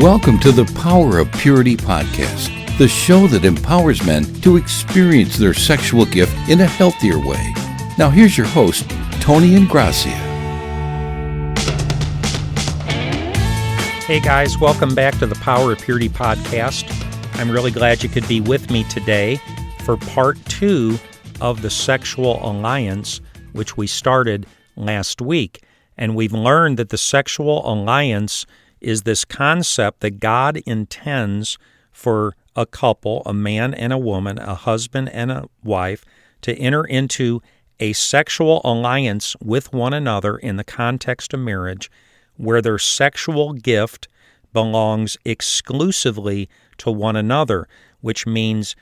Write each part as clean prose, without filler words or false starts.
Welcome to the Power of Purity podcast, the show that empowers men to experience their sexual gift in a healthier way. Now here's your host, Tony Ingracia. Hey guys, welcome back to the Power of Purity podcast. I'm really glad you could be with me today for part 2 of the sexual alliance, which we started last week. And we've learned that the sexual alliance is this concept that God intends for a couple, a man and a woman, a husband and a wife, to enter into a sexual alliance with one another in the context of marriage, where their sexual gift belongs exclusively to one another, which means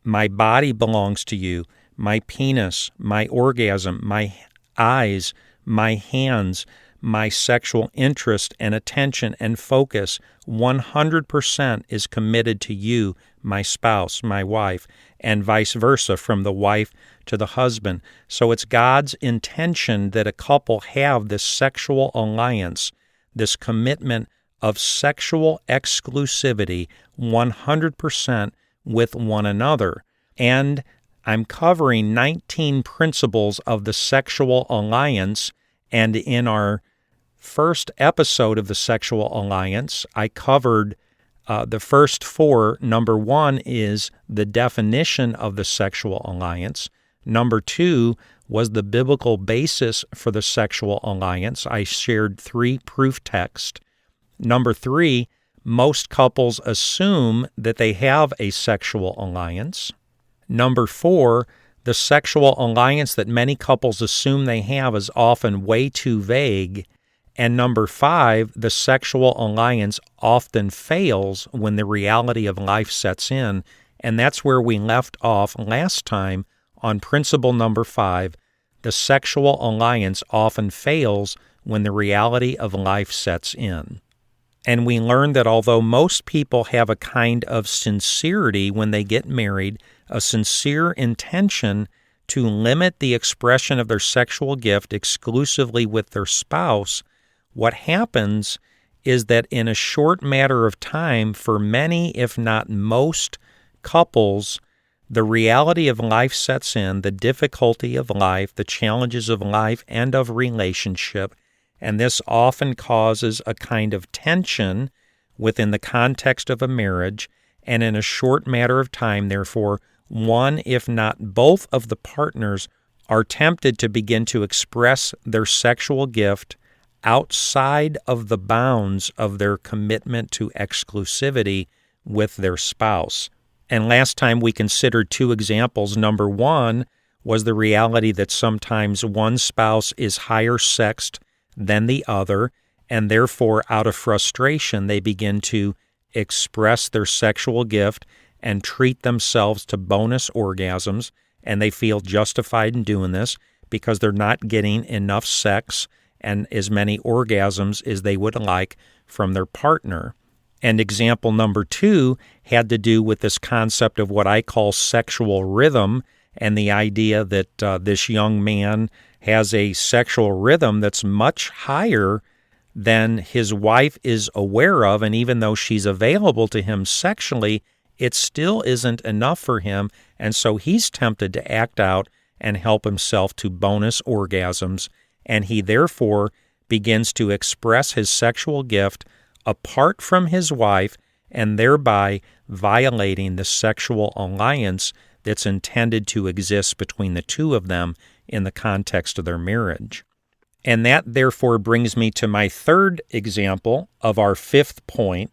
my body belongs to you, my penis, my orgasm, my eyes, my hands, my sexual interest and attention and focus 100% is committed to you, my spouse, my wife, and vice versa, from the wife to the husband. So it's God's intention that a couple have this sexual alliance, this commitment of sexual exclusivity 100% with one another. And I'm covering 19 principles of the sexual alliance, and in our first episode of the sexual alliance, I covered the first 4. Number 1 is the definition of the sexual alliance. Number 2 was the biblical basis for the sexual alliance. I shared 3 proof texts. Number 3, most couples assume that they have a sexual alliance. Number 4, the sexual alliance that many couples assume they have is often way too vague. And number 5, the sexual alliance often fails when the reality of life sets in. And that's where we left off last time on principle number 5. The sexual alliance often fails when the reality of life sets in. And we learned that although most people have a kind of sincerity when they get married, a sincere intention to limit the expression of their sexual gift exclusively with their spouse, what happens is that in a short matter of time, for many, if not most couples, the reality of life sets in, the difficulty of life, the challenges of life and of relationship, and this often causes a kind of tension within the context of a marriage, and in a short matter of time, therefore, one, if not both of the partners are tempted to begin to express their sexual gift outside of the bounds of their commitment to exclusivity with their spouse. And last time we considered 2 examples. Number 1 was the reality that sometimes one spouse is higher sexed than the other, and therefore out of frustration they begin to express their sexual gift and treat themselves to bonus orgasms, and they feel justified in doing this because they're not getting enough sex and as many orgasms as they would like from their partner. And example number 2 had to do with this concept of what I call sexual rhythm, and the idea that this young man has a sexual rhythm that's much higher than his wife is aware of, and even though she's available to him sexually, it still isn't enough for him, and so he's tempted to act out and help himself to bonus orgasms, and he therefore begins to express his sexual gift apart from his wife, and thereby violating the sexual alliance that's intended to exist between the two of them in the context of their marriage. And that therefore brings me to my 3rd example of our 5th point.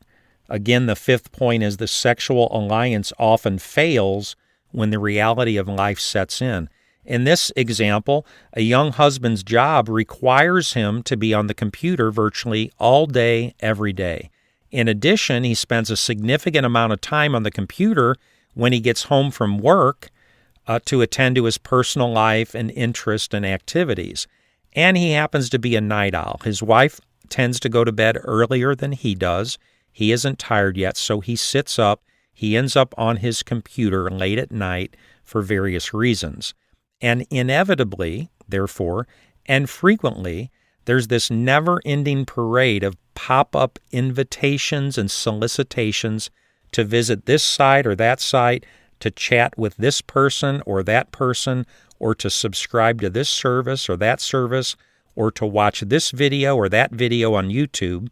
Again, the 5th point is the sexual alliance often fails when the reality of life sets in. In this example, a young husband's job requires him to be on the computer virtually all day, every day. In addition, he spends a significant amount of time on the computer when he gets home from work to attend to his personal life and interest and activities. And he happens to be a night owl. His wife tends to go to bed earlier than he does. He isn't tired yet, so he sits up. He ends up on his computer late at night for various reasons. And inevitably, therefore, and frequently, there's this never-ending parade of pop-up invitations and solicitations to visit this site or that site, to chat with this person or that person, or to subscribe to this service or that service, or to watch this video or that video on YouTube.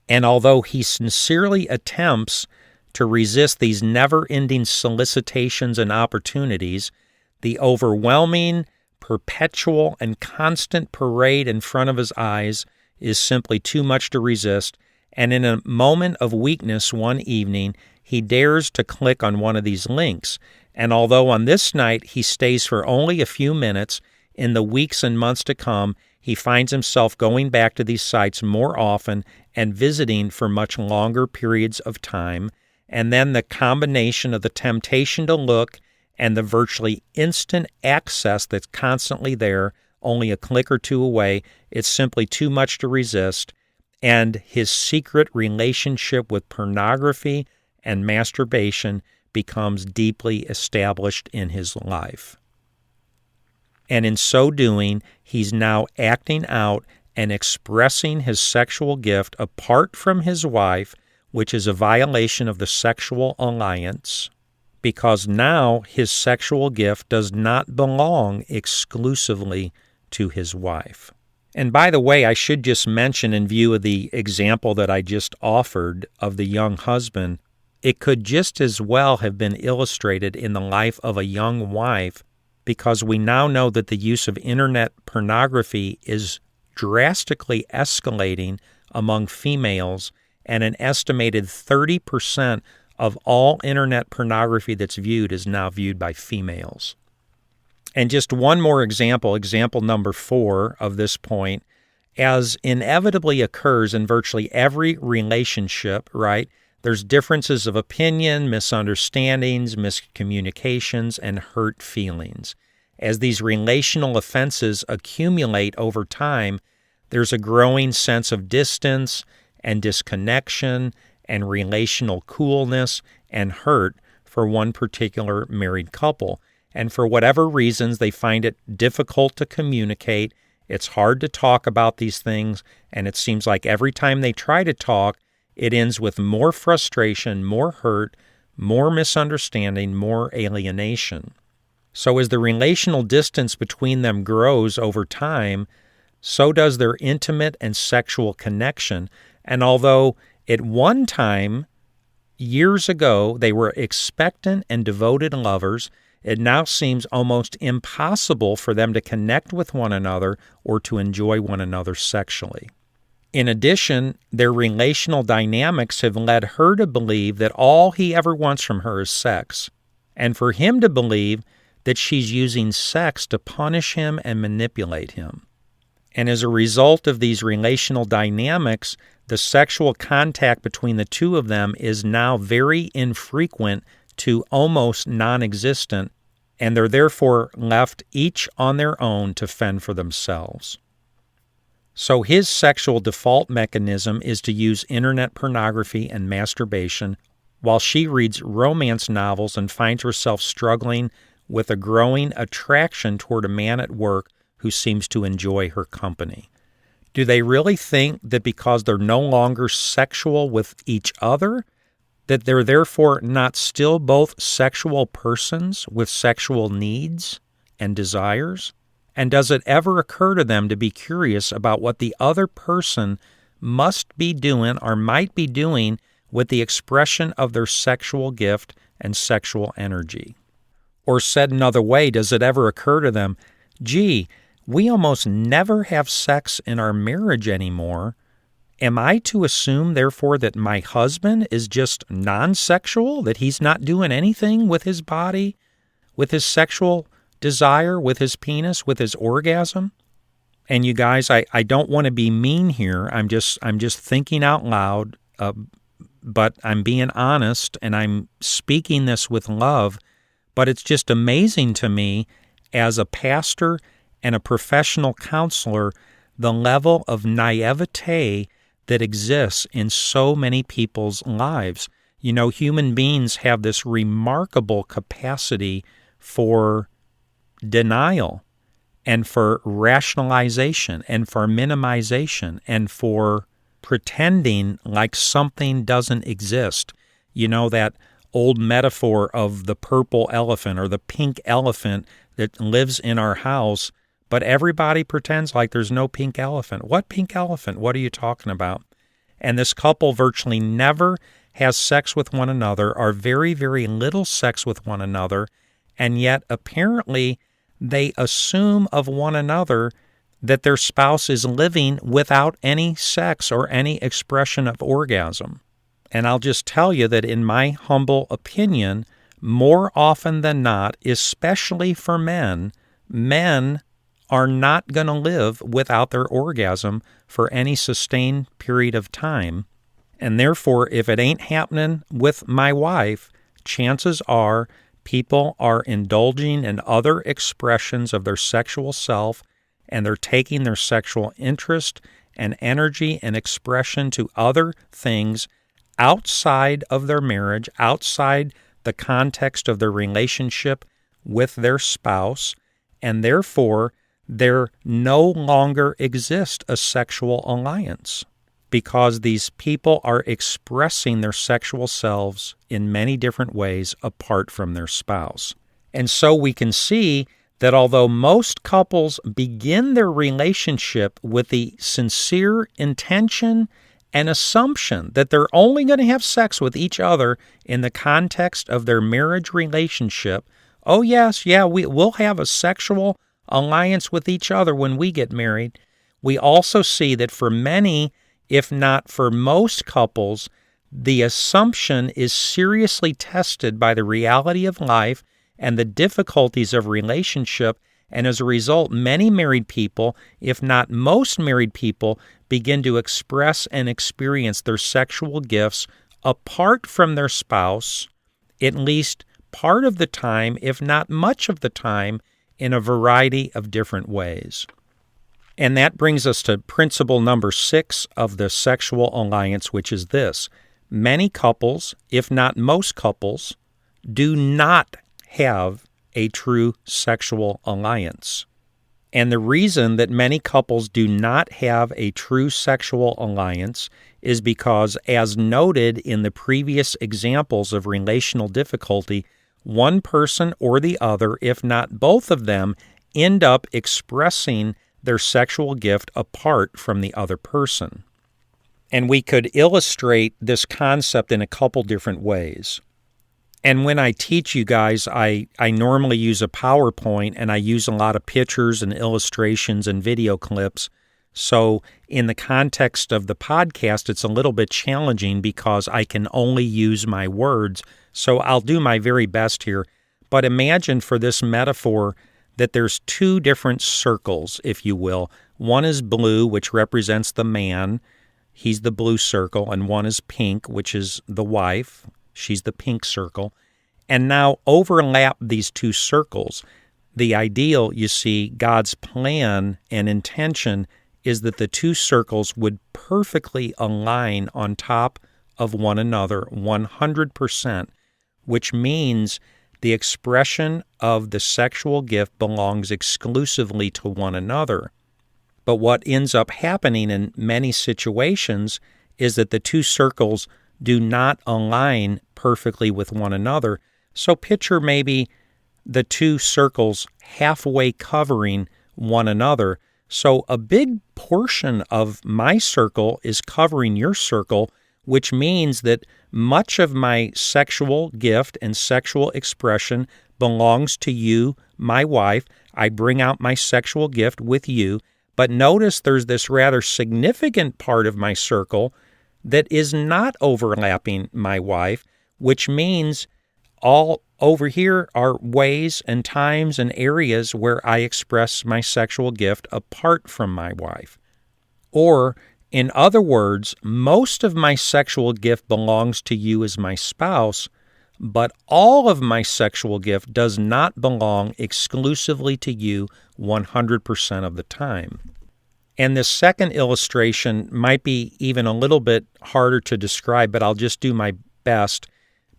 And although he sincerely attempts to resist these never-ending solicitations and opportunities, the overwhelming, perpetual, and constant parade in front of his eyes is simply too much to resist, and in a moment of weakness one evening, he dares to click on one of these links. And although on this night he stays for only a few minutes, in the weeks and months to come, he finds himself going back to these sites more often and visiting for much longer periods of time. And then the combination of the temptation to look and the virtually instant access that's constantly there, only a click or two away, it's simply too much to resist. And his secret relationship with pornography and masturbation becomes deeply established in his life. And in so doing, he's now acting out and expressing his sexual gift apart from his wife, which is a violation of the sexual alliance, because now his sexual gift does not belong exclusively to his wife. And by the way, I should just mention, in view of the example that I just offered of the young husband, it could just as well have been illustrated in the life of a young wife, because we now know that the use of internet pornography is drastically escalating among females, and an estimated 30% of all internet pornography that's viewed is now viewed by females. And just one more example number 4 of this point, as inevitably occurs in virtually every relationship, right? There's differences of opinion, misunderstandings, miscommunications, and hurt feelings. As these relational offenses accumulate over time, there's a growing sense of distance and disconnection and relational coolness and hurt for one particular married couple. And for whatever reasons, they find it difficult to communicate. It's hard to talk about these things, and it seems like every time they try to talk, it ends with more frustration, more hurt, more misunderstanding, more alienation. So as the relational distance between them grows over time, so does their intimate and sexual connection. And although at one time, years ago, they were expectant and devoted lovers, it now seems almost impossible for them to connect with one another or to enjoy one another sexually. In addition, their relational dynamics have led her to believe that all he ever wants from her is sex, and for him to believe that she's using sex to punish him and manipulate him. And as a result of these relational dynamics, the sexual contact between the two of them is now very infrequent to almost non-existent, and they're therefore left each on their own to fend for themselves. So his sexual default mechanism is to use internet pornography and masturbation, while she reads romance novels and finds herself struggling with a growing attraction toward a man at work who seems to enjoy her company. Do they really think that because they're no longer sexual with each other, that they're therefore not still both sexual persons with sexual needs and desires? And does it ever occur to them to be curious about what the other person must be doing or might be doing with the expression of their sexual gift and sexual energy? Or said another way, does it ever occur to them, gee, we almost never have sex in our marriage anymore. Am I to assume, therefore, that my husband is just non-sexual, that he's not doing anything with his body, with his sexual desire, with his penis, with his orgasm? And you guys, I don't want to be mean here. I'm just thinking out loud, but I'm being honest, and I'm speaking this with love. But it's just amazing to me, as a pastor and a professional counselor, the level of naivete that exists in so many people's lives. You know, human beings have this remarkable capacity for denial and for rationalization and for minimization and for pretending like something doesn't exist. You know that old metaphor of the purple elephant or the pink elephant that lives in our house, but everybody pretends like there's no pink elephant. What pink elephant? What are you talking about? And this couple virtually never has sex with one another, or very, very little sex with one another, and yet apparently they assume of one another that their spouse is living without any sex or any expression of orgasm. And I'll just tell you that in my humble opinion, more often than not, especially for men are not going to live without their orgasm for any sustained period of time. And therefore, if it ain't happening with my wife, chances are people are indulging in other expressions of their sexual self, and they're taking their sexual interest and energy and expression to other things outside of their marriage, outside the context of their relationship with their spouse, and therefore there no longer exists a sexual alliance because these people are expressing their sexual selves in many different ways apart from their spouse. And so we can see that although most couples begin their relationship with the sincere intention and assumption that they're only going to have sex with each other in the context of their marriage relationship, oh yes, we'll have a sexual alliance with each other when we get married, we also see that for many, if not for most couples, the assumption is seriously tested by the reality of life and the difficulties of relationship, and as a result, many married people, if not most married people, begin to express and experience their sexual gifts apart from their spouse, at least part of the time, if not much of the time, in a variety of different ways. And that brings us to principle number 6 of the sexual alliance, which is this. Many couples, if not most couples, do not have a true sexual alliance. And the reason that many couples do not have a true sexual alliance is because, as noted in the previous examples of relational difficulty, one person or the other, if not both of them, end up expressing their sexual gift apart from the other person. And we could illustrate this concept in a couple different ways. And when I teach you guys, I normally use a PowerPoint, and I use a lot of pictures and illustrations and video clips. So in the context of the podcast, it's a little bit challenging because I can only use my words. So I'll do my very best here. But imagine for this metaphor that there's 2 different circles, if you will. One is blue, which represents the man. He's the blue circle. And one is pink, which is the wife. She's the pink circle. And now overlap these 2 circles. The ideal, you see, God's plan and intention is that the 2 circles would perfectly align on top of one another 100%, which means the expression of the sexual gift belongs exclusively to one another. But what ends up happening in many situations is that the 2 circles do not align perfectly with one another. So picture maybe the 2 circles halfway covering one another. So a big portion of my circle is covering your circle, which means that much of my sexual gift and sexual expression belongs to you, my wife. I bring out my sexual gift with you. But notice there's this rather significant part of my circle that is not overlapping my wife, which means all over here are ways and times and areas where I express my sexual gift apart from my wife. Or, in other words, most of my sexual gift belongs to you as my spouse, but all of my sexual gift does not belong exclusively to you 100% of the time. And this second illustration might be even a little bit harder to describe, but I'll just do my best.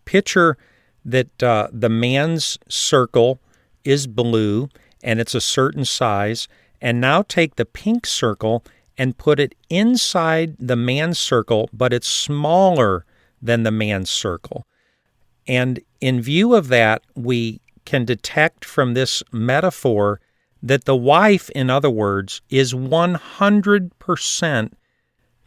Picture that the man's circle is blue, and it's a certain size, and now take the pink circle and put it inside the man's circle, but it's smaller than the man's circle. And in view of that, we can detect from this metaphor that the wife, in other words, is 100%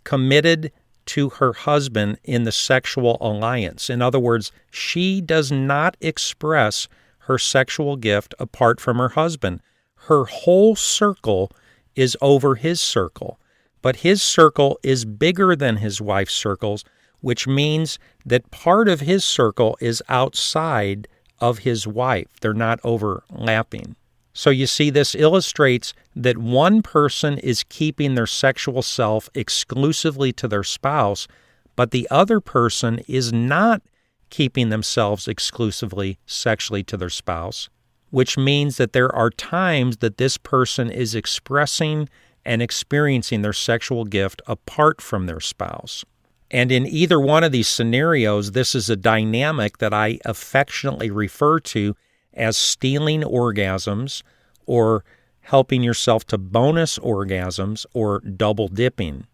committed to her husband in the sexual alliance. In other words, she does not express her sexual gift apart from her husband. Her whole circle is over his circle, but his circle is bigger than his wife's circles, which means that part of his circle is outside of his wife. They're not overlapping. So you see, this illustrates that one person is keeping their sexual self exclusively to their spouse, but the other person is not keeping themselves exclusively sexually to their spouse, which means that there are times that this person is expressing and experiencing their sexual gift apart from their spouse. And in either one of these scenarios, this is a dynamic that I affectionately refer to as stealing orgasms, or helping yourself to bonus orgasms, or double dipping.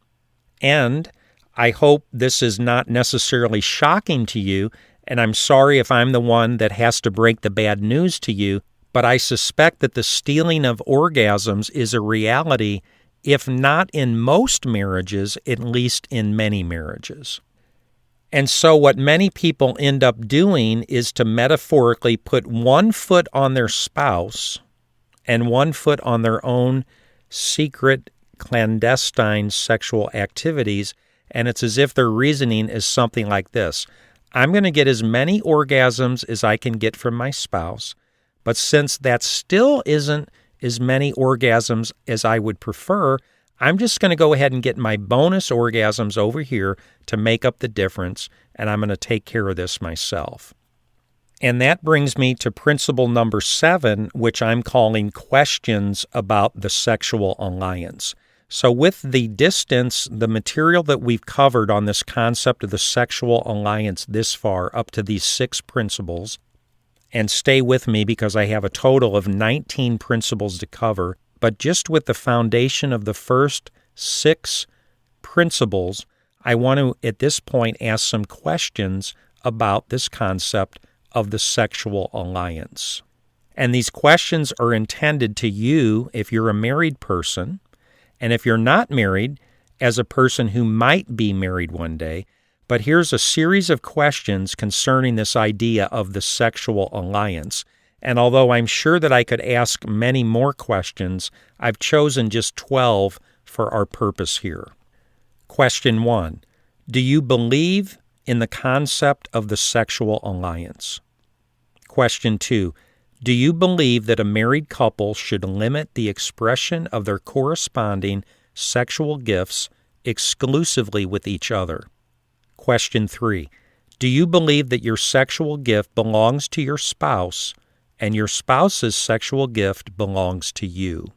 And I hope this is not necessarily shocking to you, and I'm sorry if I'm the one that has to break the bad news to you, but I suspect that the stealing of orgasms is a reality, if not in most marriages, at least in many marriages. And so what many people end up doing is to metaphorically put one foot on their spouse and one foot on their own secret, clandestine sexual activities, and it's as if their reasoning is something like this: I'm going to get as many orgasms as I can get from my spouse, but since that still isn't as many orgasms as I would prefer, I'm just going to go ahead and get my bonus orgasms over here to make up the difference, and I'm going to take care of this myself. And that brings me to principle number 7, which I'm calling questions about the sexual alliance. So with the distance, the material that we've covered on this concept of the sexual alliance this far, up to these 6 principles, and stay with me because I have a total of 19 principles to cover, but just with the foundation of the first 6 principles, I want to, at this point, ask some questions about this concept of the sexual alliance. And these questions are intended to you if you're a married person, and if you're not married, as a person who might be married one day. But here's a series of questions concerning this idea of the sexual alliance. And although I'm sure that I could ask many more questions, I've chosen just 12 for our purpose here. Question 1. Do you believe in the concept of the sexual alliance? Question 2. Do you believe that a married couple should limit the expression of their corresponding sexual gifts exclusively with each other? Question 3. Do you believe that your sexual gift belongs to your spouse and your spouse's sexual gift belongs to you?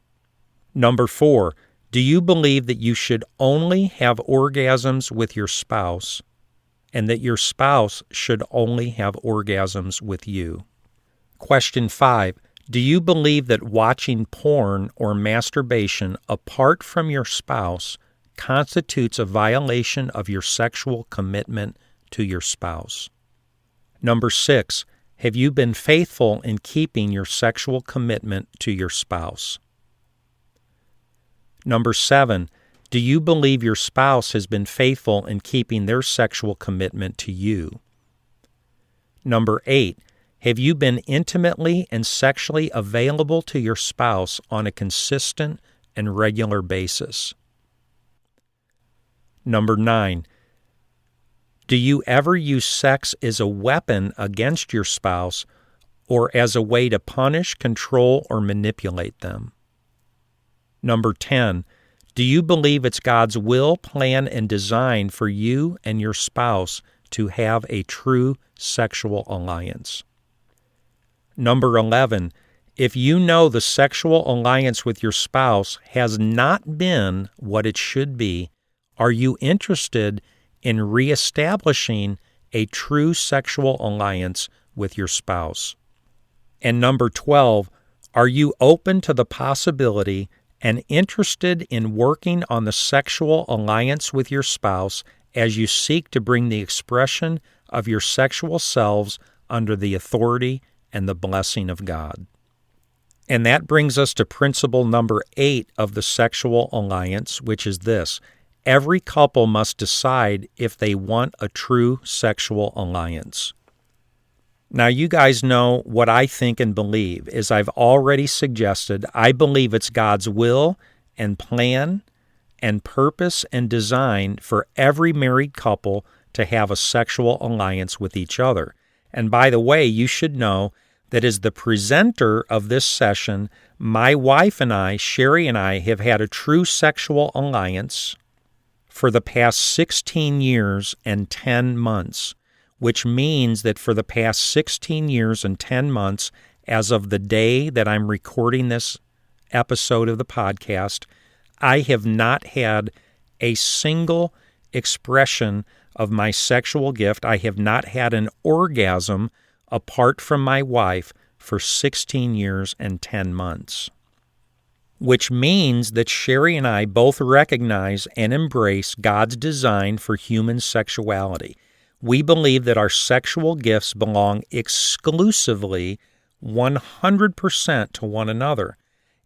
Number 4. Do you believe that you should only have orgasms with your spouse and that your spouse should only have orgasms with you? Question 5. Do you believe that watching porn or masturbation apart from your spouse constitutes a violation of your sexual commitment to your spouse? Number 6. Have you been faithful in keeping your sexual commitment to your spouse? Number 7. Do you believe your spouse has been faithful in keeping their sexual commitment to you? Number 8. Have you been intimately and sexually available to your spouse on a consistent and regular basis? Number 9. Do you ever use sex as a weapon against your spouse or as a way to punish, control, or manipulate them? Number 10. Do you believe it's God's will, plan, and design for you and your spouse to have a true sexual alliance? Number 11. If you know the sexual alliance with your spouse has not been what it should be, are you interested in reestablishing a true sexual alliance with your spouse? And number 12, Are you open to the possibility and interested in working on the sexual alliance with your spouse as you seek to bring the expression of your sexual selves under the authority and the blessing of God? And that brings us to principle number 8 of the sexual alliance, which is this: every couple must decide if they want a true sexual alliance. Now, you guys know what I think and believe. As I've already suggested, I believe it's God's will and plan and purpose and design for every married couple to have a sexual alliance with each other. And by the way, you should know that as the presenter of this session, my wife and I, Sherry and I, have had a true sexual alliance for the past 16 years and 10 months. Which means that for the past 16 years and 10 months, as of the day that I'm recording this episode of the podcast, I have not had a single expression of my sexual gift. I have not had an orgasm apart from my wife for 16 years and 10 months. Which means that Sherry and I both recognize and embrace God's design for human sexuality. We believe that our sexual gifts belong exclusively 100% to one another,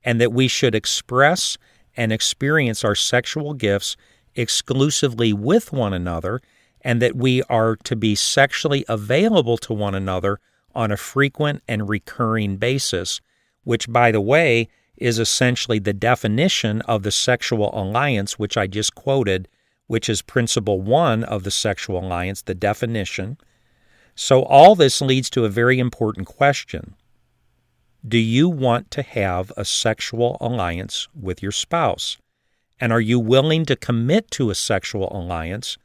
and that we should express and experience our sexual gifts exclusively with one another, and that we are to be sexually available to one another on a frequent and recurring basis, which, by the way, is essentially the definition of the sexual alliance, which I just quoted, which is principle 1 of the sexual alliance, the definition. So all this leads to a very important question. Do you want to have a sexual alliance with your spouse? And are you willing to commit to a sexual alliance,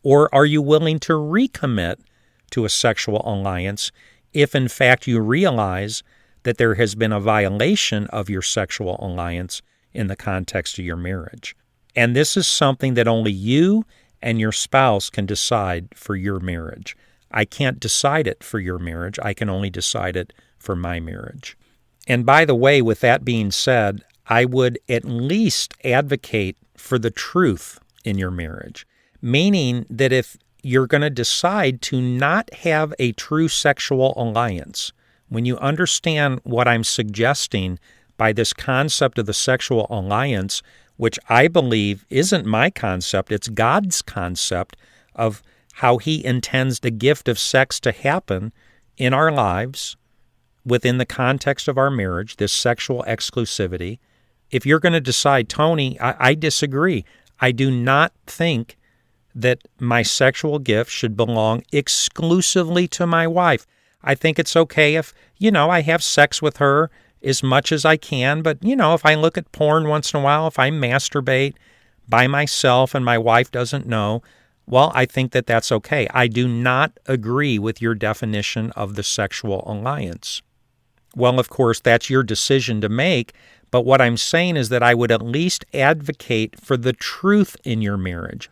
or are you willing to recommit to a sexual alliance if in fact you realize that there has been a violation of your sexual alliance in the context of your marriage? And this is something that only you and your spouse can decide for your marriage. I can't decide it for your marriage. I can only decide it for my marriage. And by the way, with that being said, I would at least advocate for the truth in your marriage, meaning that if you're going to decide to not have a true sexual alliance, when you understand what I'm suggesting by this concept of the sexual alliance, which I believe isn't my concept, it's God's concept of how He intends the gift of sex to happen in our lives within the context of our marriage, this sexual exclusivity. If you're going to decide, Tony, I disagree. I do not think that my sexual gift should belong exclusively to my wife. I think it's okay if, I have sex with her as much as I can, but, if I look at porn once in a while, if I masturbate by myself and my wife doesn't know, well, I think that that's okay. I do not agree with your definition of the sexual alliance. Well, of course, that's your decision to make, but what I'm saying is that I would at least advocate for the truth in your marriage,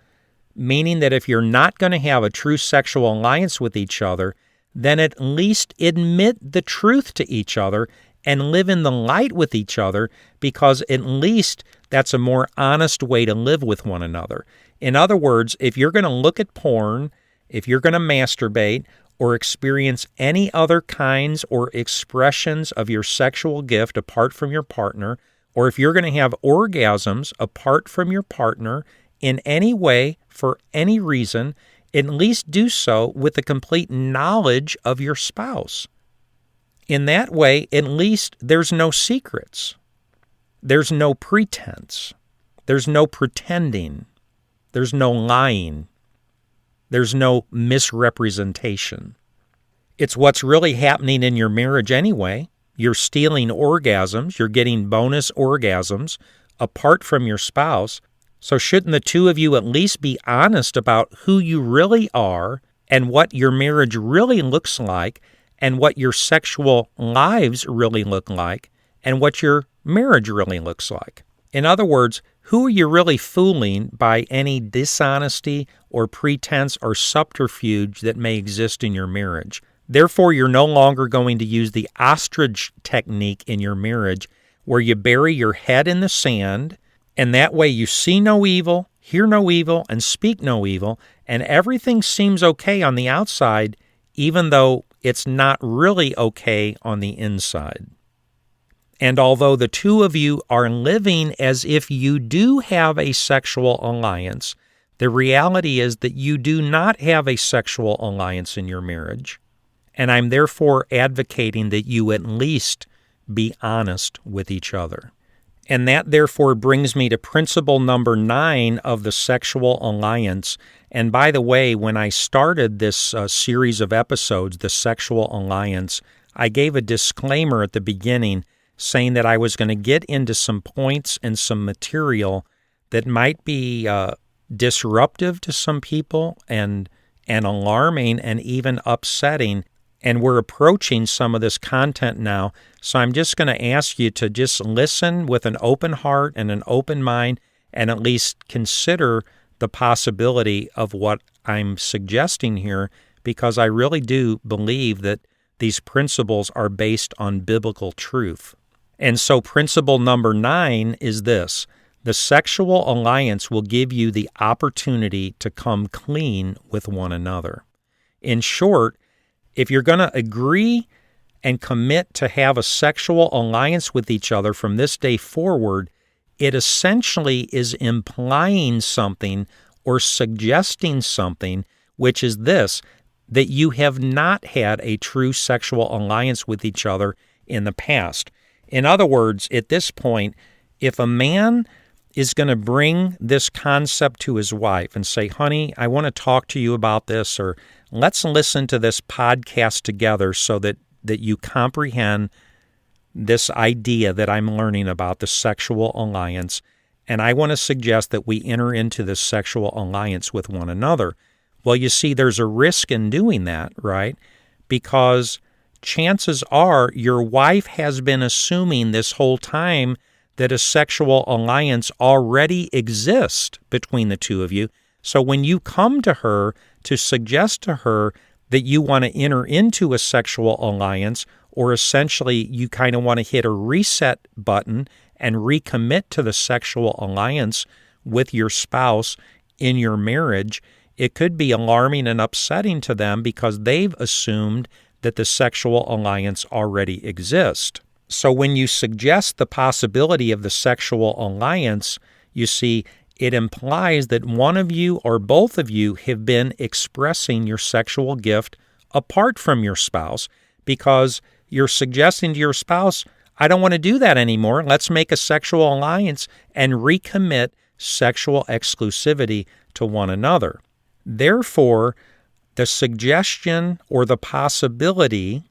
meaning that if you're not going to have a true sexual alliance with each other, then at least admit the truth to each other and live in the light with each other, because at least that's a more honest way to live with one another. In other words, if you're going to look at porn, if you're going to masturbate, or experience any other kinds or expressions of your sexual gift apart from your partner, or if you're going to have orgasms apart from your partner in any way, for any reason, at least do so with the complete knowledge of your spouse. In that way, at least there's no secrets. There's no pretense. There's no pretending. There's no lying. There's no misrepresentation. It's what's really happening in your marriage anyway. You're stealing orgasms. You're getting bonus orgasms apart from your spouse. So shouldn't the two of you at least be honest about who you really are and what your marriage really looks like and what your sexual lives really look like and what your marriage really looks like? In other words, who are you really fooling by any dishonesty or pretense or subterfuge that may exist in your marriage? Therefore, you're no longer going to use the ostrich technique in your marriage where you bury your head in the sand, and that way you see no evil, hear no evil, and speak no evil, and everything seems okay on the outside, even though it's not really okay on the inside. And although the two of you are living as if you do have a sexual alliance, the reality is that you do not have a sexual alliance in your marriage. And I'm therefore advocating that you at least be honest with each other. And that therefore brings me to principle number 9 of the sexual alliance. And by the way, when I started this series of episodes, The Sexual Alliance, I gave a disclaimer at the beginning saying that I was going to get into some points and some material that might be disruptive to some people and alarming and even upsetting. And we're approaching some of this content now. So I'm just going to ask you to just listen with an open heart and an open mind and at least consider the possibility of what I'm suggesting here, because I really do believe that these principles are based on biblical truth. And so principle number 9 is this: the sexual alliance will give you the opportunity to come clean with one another. In short, if you're going to agree and commit to have a sexual alliance with each other from this day forward, it essentially is implying something or suggesting something, which is this: that you have not had a true sexual alliance with each other in the past. In other words, at this point, if a man is going to bring this concept to his wife and say, honey, I want to talk to you about this, or let's listen to this podcast together so that you comprehend this idea that I'm learning about the sexual alliance, and I want to suggest that we enter into this sexual alliance with one another. Well, you see, there's a risk in doing that, right? Because chances are your wife has been assuming this whole time that a sexual alliance already exists between the two of you. So when you come to her to suggest to her that you want to enter into a sexual alliance, or essentially you kind of want to hit a reset button and recommit to the sexual alliance with your spouse in your marriage, it could be alarming and upsetting to them because they've assumed that the sexual alliance already exists. So when you suggest the possibility of the sexual alliance, you see, it implies that one of you or both of you have been expressing your sexual gift apart from your spouse, because you're suggesting to your spouse, I don't want to do that anymore. Let's make a sexual alliance and recommit sexual exclusivity to one another. Therefore, the suggestion or the possibility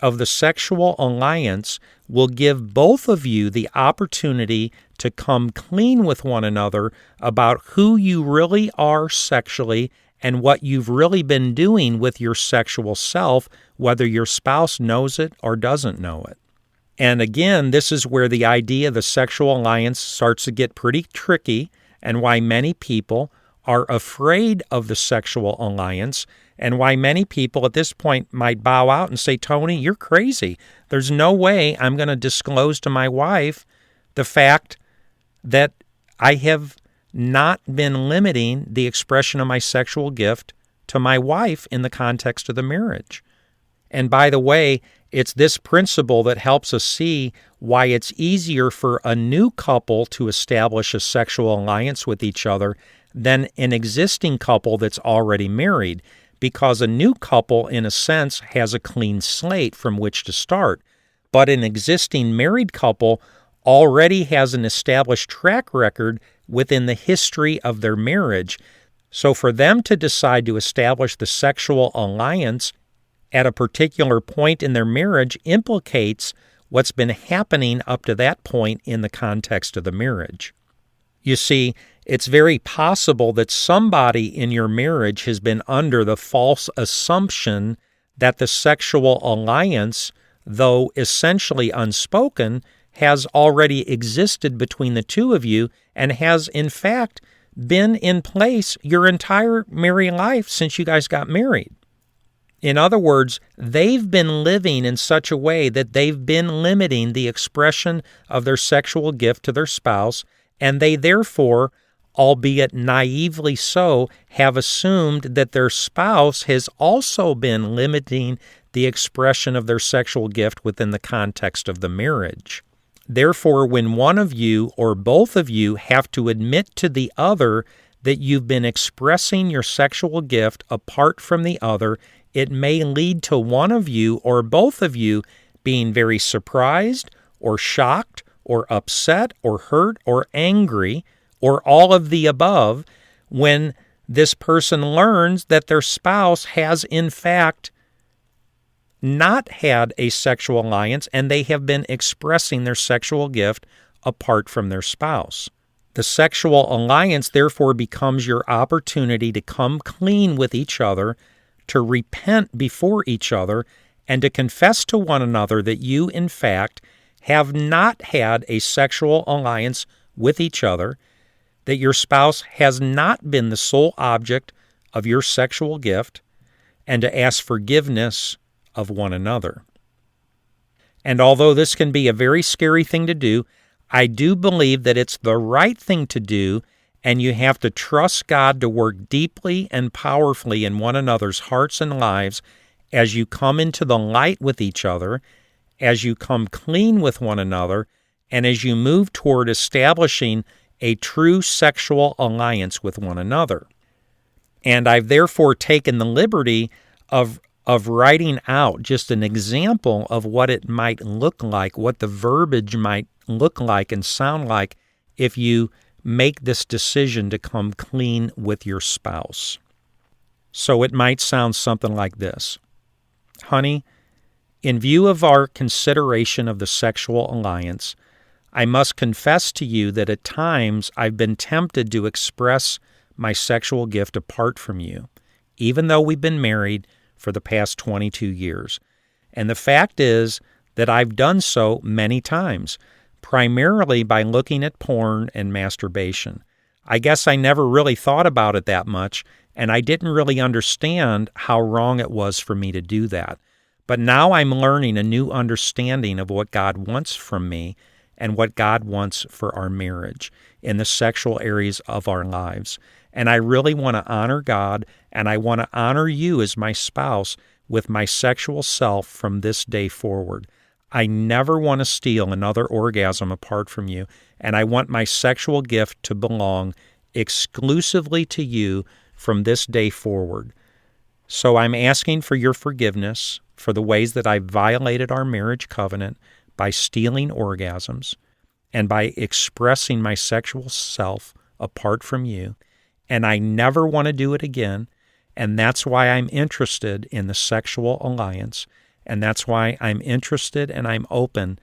of the sexual alliance will give both of you the opportunity to come clean with one another about who you really are sexually and what you've really been doing with your sexual self, whether your spouse knows it or doesn't know it. And again, this is where the idea of the sexual alliance starts to get pretty tricky, and why many people are afraid of the sexual alliance, and why many people at this point might bow out and say, Tony, you're crazy. There's no way I'm going to disclose to my wife the fact that I have not been limiting the expression of my sexual gift to my wife in the context of the marriage. And by the way, it's this principle that helps us see why it's easier for a new couple to establish a sexual alliance with each other than an existing couple that's already married, because a new couple, in a sense, has a clean slate from which to start. But an existing married couple already has an established track record within the history of their marriage. So for them to decide to establish the sexual alliance at a particular point in their marriage implicates what's been happening up to that point in the context of the marriage. You see, it's very possible that somebody in your marriage has been under the false assumption that the sexual alliance, though essentially unspoken, has already existed between the two of you and has, in fact, been in place your entire married life since you guys got married. In other words, they've been living in such a way that they've been limiting the expression of their sexual gift to their spouse, and they therefore, albeit naively so, have assumed that their spouse has also been limiting the expression of their sexual gift within the context of the marriage. Therefore, when one of you or both of you have to admit to the other that you've been expressing your sexual gift apart from the other, it may lead to one of you or both of you being very surprised or shocked or upset or hurt or angry or all of the above when this person learns that their spouse has in fact not had a sexual alliance and they have been expressing their sexual gift apart from their spouse. The sexual alliance therefore becomes your opportunity to come clean with each other, to repent before each other, and to confess to one another that you, in fact, have not had a sexual alliance with each other, that your spouse has not been the sole object of your sexual gift, and to ask forgiveness of one another. And although this can be a very scary thing to do, I do believe that it's the right thing to do, and you have to trust God to work deeply and powerfully in one another's hearts and lives as you come into the light with each other, as you come clean with one another, and as you move toward establishing a true sexual alliance with one another. And I've therefore taken the liberty of writing out just an example of what it might look like, what the verbiage might look like and sound like if you make this decision to come clean with your spouse. So it might sound something like this. Honey, in view of our consideration of the sexual alliance, I must confess to you that at times I've been tempted to express my sexual gift apart from you, even though we've been married for the past 22 years. And the fact is that I've done so many times, primarily by looking at porn and masturbation. I guess I never really thought about it that much, and I didn't really understand how wrong it was for me to do that. But now I'm learning a new understanding of what God wants from me and what God wants for our marriage in the sexual areas of our lives. And I really want to honor God, and I want to honor you as my spouse with my sexual self from this day forward. I never want to steal another orgasm apart from you, and I want my sexual gift to belong exclusively to you from this day forward. So I'm asking for your forgiveness for the ways that I violated our marriage covenant by stealing orgasms and by expressing my sexual self apart from you, and I never want to do it again, and that's why I'm interested in the sexual alliance, and that's why I'm interested and I'm open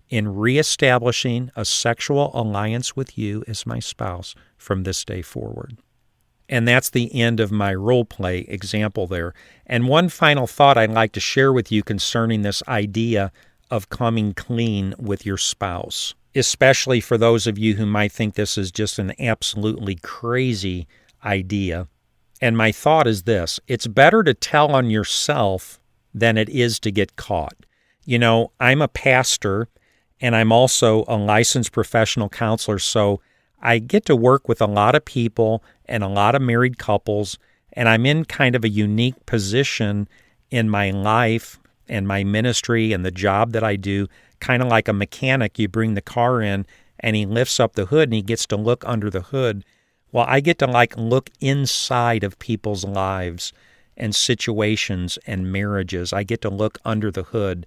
in reestablishing a sexual alliance with you as my spouse from this day forward. And that's the end of my role play example there. And one final thought I'd like to share with you concerning this idea of coming clean with your spouse, especially for those of you who might think this is just an absolutely crazy idea. And my thought is this: it's better to tell on yourself than it is to get caught. You know, I'm a pastor, and I'm also a licensed professional counselor, so I get to work with a lot of people and a lot of married couples, and I'm in kind of a unique position in my life and my ministry and the job that I do, kind of like a mechanic. You bring the car in, and he lifts up the hood, and he gets to look under the hood. Well, I get to look inside of people's lives and situations and marriages. I get to look under the hood,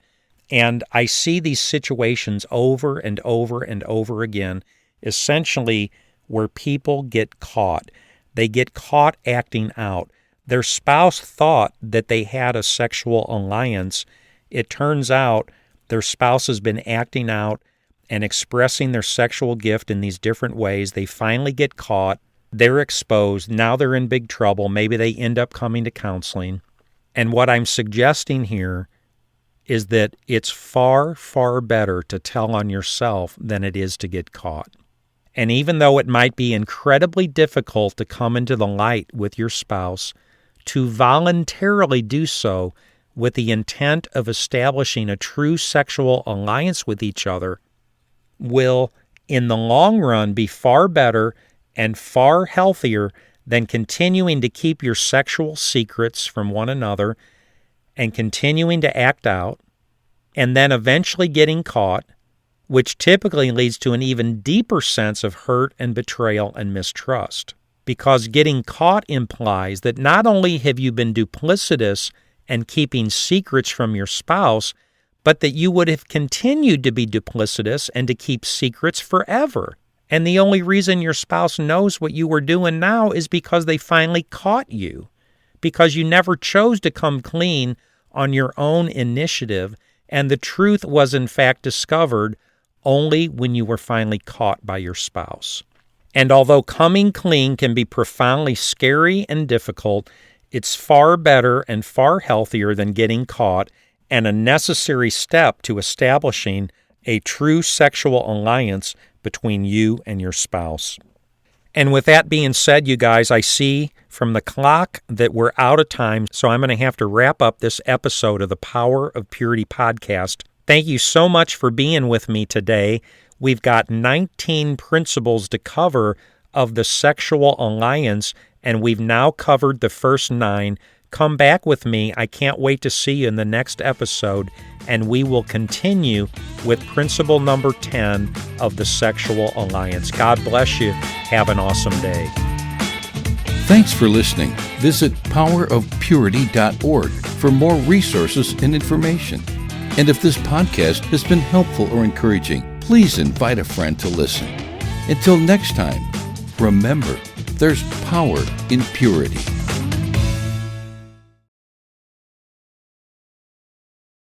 and I see these situations over and over and over again, essentially where people get caught. They get caught acting out. Their spouse thought that they had a sexual alliance. It turns out their spouse has been acting out and expressing their sexual gift in these different ways. They finally get caught. They're exposed. Now they're in big trouble. Maybe they end up coming to counseling. And what I'm suggesting here is that it's far, far better to tell on yourself than it is to get caught. And even though it might be incredibly difficult to come into the light with your spouse, to voluntarily do so with the intent of establishing a true sexual alliance with each other will, in the long run, be far better and far healthier than continuing to keep your sexual secrets from one another and continuing to act out, and then eventually getting caught, which typically leads to an even deeper sense of hurt and betrayal and mistrust. Because getting caught implies that not only have you been duplicitous and keeping secrets from your spouse, but that you would have continued to be duplicitous and to keep secrets forever. And the only reason your spouse knows what you were doing now is because they finally caught you, because you never chose to come clean on your own initiative, and the truth was in fact discovered only when you were finally caught by your spouse. And although coming clean can be profoundly scary and difficult, it's far better and far healthier than getting caught, and a necessary step to establishing a true sexual alliance between you and your spouse. And with that being said, you guys, I see from the clock that we're out of time, so I'm going to have to wrap up this episode of the Power of Purity podcast. Thank you so much for being with me today. We've got 19 principles to cover of the sexual alliance, and we've now covered the first 9. Come back with me. I can't wait to see you in the next episode, and we will continue with principle number 10 of the sexual alliance. God bless you. Have an awesome day. Thanks for listening. Visit powerofpurity.org for more resources and information. And if this podcast has been helpful or encouraging, please invite a friend to listen. Until next time, remember, there's power in purity.